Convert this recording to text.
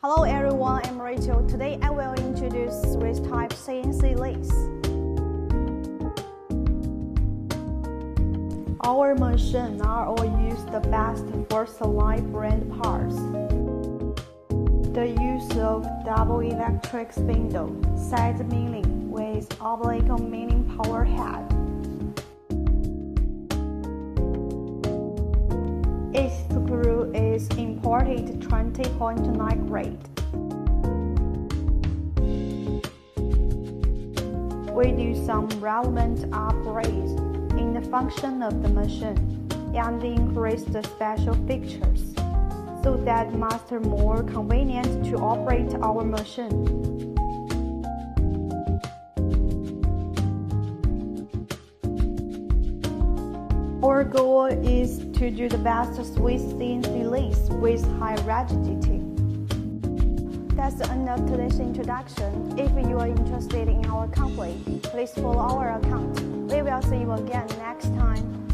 Hello everyone, I'm Rachel. Today I will introduce Swiss type CNC lathe. Our machines are all use the best Versailles brand parts. The use of double electric spindle, side milling with oblique milling power head. Each screw is imported 20.9 grade. We do some relevant upgrades in the function of the machine and increase the special features so that master more convenient to operate our machine. Our goal is to do the best Swiss CNC lathe with high rigidity. That's the end of today's introduction. If you are interested in our company, please follow our account. We will see you again next time.